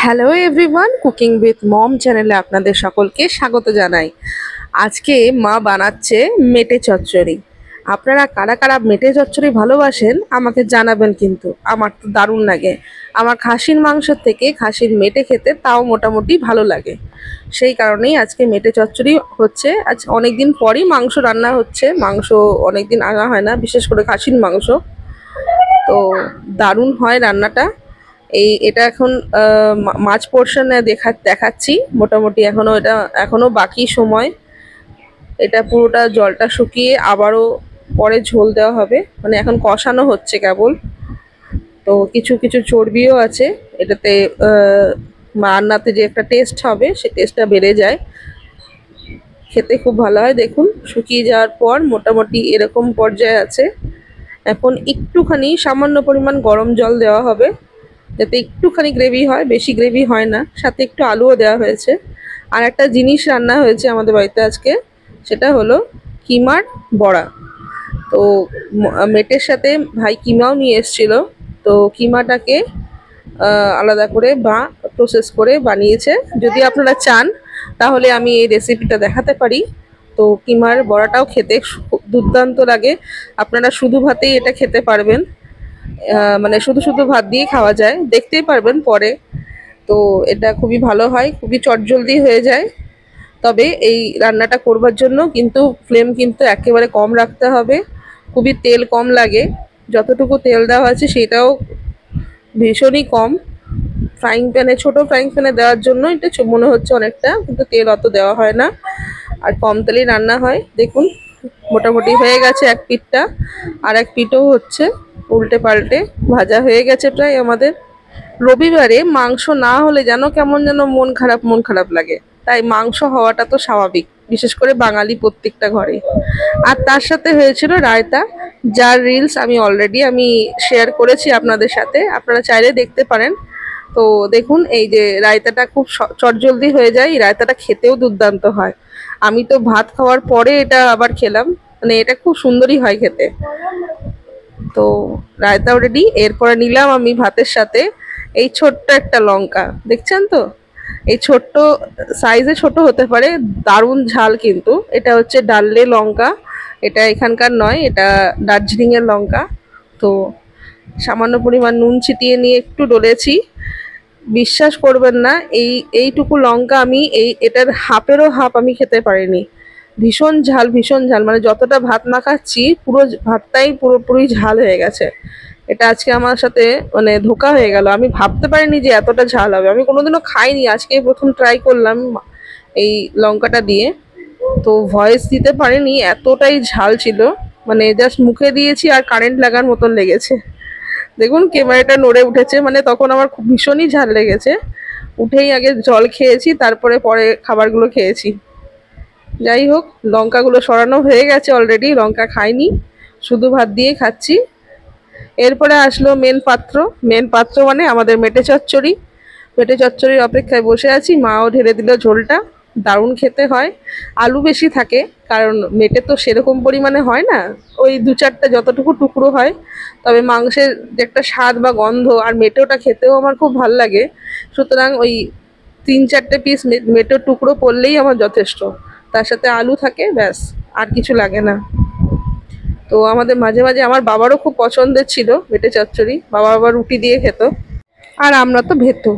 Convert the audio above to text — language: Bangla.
Hello everyone, cooking with mom চ্যানেলে আপনাদের সকলকে স্বাগত জানাই। আজকে মা বানাচ্ছে মেটে চচ্চড়ি। আপনারা কারা কারা মেটে চচ্চড়ি ভালোবাসেন আমাকে জানাবেন, কিন্তু আমার তো দারুণ লাগে। আমার খাসির মাংসের থেকে খাসির মেটে খেতে তাও মোটামুটি ভালো লাগে। সেই কারণেই আজকে মেটে চচ্চড়ি হচ্ছে। আজ অনেক দিন পরই মাংস রান্না হচ্ছে। মাংস অনেক দিন আনা হয় না, বিশেষ করে খাসির মাংস। তো দারুণ হয় রান্নাটা। এটা এখন মাছ পোর্শনে দেখাচ্ছি। মোটামুটি এখনো বাকি সময়। এটা পুরোটা জলটা শুকিয়ে আবারও পরে ঝোল দেওয়া হবে, মানে এখন কষানো হচ্ছে কেবল। তো কিছু কিছু চর্বিও আছে এটাতে। রান্নাতে যে একটা টেস্ট হবে, সে টেস্টটা বেড়ে যায়, খেতে খুব ভালো হয়। দেখুন, শুকিয়ে যাওয়ার পর মোটামুটি এরকম পর্যায়ে আছে। এখন একটুখানি সামান্য পরিমাণ গরম জল দেওয়া হবে, যাতে একটুখানি গ্রেভি হয়, বেশি গ্রেভি হয় না। সাথে একটু আলুও দেওয়া হয়েছে। আর একটা জিনিস রান্না হয়েছে আমাদের বাড়িতে আজকে, সেটা হলো কিমার বড়া। তো মেটের সাথে ভাই কিমাও নিয়ে এসেছিলো। তো কিমাটাকে আলাদা করে প্রসেস করে বানিয়েছে। যদি আপনারা চান তাহলে আমি এই রেসিপিটা দেখাতে পারি। তো কিমার বড়াটাও খেতে দুর্দান্ত লাগে। আপনারা শুধু ভাতেই এটা খেতে পারবেন, মানে শুধু শুধু ভাত দিয়ে খাওয়া যায়, দেখতেই পারবেন পরে। তো এটা খুবই ভালো হয়, খুবই চটজলদি হয়ে যায়। তবে এই রান্নাটা করবার জন্য কিন্তু ফ্লেম কিন্তু একেবারে কম রাখতে হবে, খুবই তেল কম লাগে। যতটুকু তেল দেওয়া আছে সেটাও ভীষণই কম। ছোট ফ্রাইং প্যানে দেওয়ার জন্য এটা মনে হচ্ছে অনেকটা, কিন্তু তেল অত দেওয়া হয় না, আর কম তেলেই রান্না হয়। দেখুন, মোটামুটি হয়ে গেছে এক পিঠটা, আর এক পিঠও হচ্ছে, উল্টে পাল্টে ভাজা হয়ে গেছে প্রায় আমাদের। রবিবারে মাংস না হলে যেন কেমন যেন মন খারাপ লাগে। তাই মাংস হওয়াটা তো স্বাভাবিক, বিশেষ করে বাঙালি প্রত্যেকটা ঘরে। আর তার সাথে হয়েছিল রায়তা, যার রিলস আমি অলরেডি শেয়ার করেছি আপনাদের সাথে, আপনারা চাইলে দেখতে পারেন। তো দেখুন, এই যে রায়তাটা খুব চটজলদি হয়ে যায়। এই রায়তাটা খেতেও দুর্দান্ত হয়। আমি তো ভাত খাওয়ার পরে এটা আবার খেলাম, মানে এটা খুব সুন্দরই হয় খেতে। তো রায়তাও রেডি। এরপরে নিলাম আমি ভাতের সাথে এই ছোট্ট একটা লঙ্কা, দেখছেন তো? এই ছোট্ট সাইজে ছোট হতে পারে, দারুণ ঝাল কিন্তু। এটা হচ্ছে ডাললে লঙ্কা, এটা এখানকার নয়, এটা দার্জিলিংয়ের লঙ্কা। তো সামান্য পরিমাণ নুন ছিটিয়ে নিয়ে একটু ডলেছি। বিশ্বাস করবেন না, এইটুকু লঙ্কা আমি এটার হাফেরও হাফ আমি খেতে পারিনি। ভীষণ ঝাল, মানে যতটা ভাত মাখাচ্ছি পুরো ভাতটাই পুরোপুরি ঝাল হয়ে গেছে। এটা আজকে আমার সাথে মানে ধোঁকা হয়ে গেল। আমি ভাবতে পারিনি যে এতটা ঝাল হবে। আমি কোনোদিনও খাইনি, আজকেই প্রথম ট্রাই করলাম এই লঙ্কাটা দিয়ে। তো ভয়েস দিতে পারিনি, এতটাই ঝাল ছিল। মানে জাস্ট মুখে দিয়েছি আর কারেন্ট লাগার মতন লেগেছে। দেখুন ক্যামেরাটা নড়ে উঠেছে, মানে তখন আমার খুব ভীষণই ঝাল লেগেছে। উঠেই আগে জল খেয়েছি, তারপরে পরে খাবারগুলো খেয়েছি। যাই হোক, লঙ্কাগুলো সরানো হয়ে গেছে অলরেডি, লঙ্কা খাইনি, শুধু ভাত দিয়ে খাচ্ছি। এরপরে আসলো মেন পাত্র মানে আমাদের মেটে চচ্চড়ির অপেক্ষায় বসে আছি। মাও ঢেলে দিল ঝোলটা, দারুণ খেতে হয়। আলু বেশি থাকে, কারণ মেটে তো সেরকম পরিমাণে হয় না, ওই দু চারটা যতটুকু টুকরো হয়। তবে মাংসের যে একটা স্বাদ বা গন্ধ, আর মেটেওটা খেতেও আমার খুব ভাল লাগে। সুতরাং ওই 3-4টে পিস মেটের টুকরো পড়লেই আমার যথেষ্ট। তার সাথে আলু থাকে, ব্যাস, আর কিছু লাগে না। তো আমাদের মাঝে মাঝে আমার বাবারও খুব পছন্দের ছিল মেটে চচ্চড়ি, বাবা আবার রুটি দিয়ে খেত, আর আমরা তো ভেতো।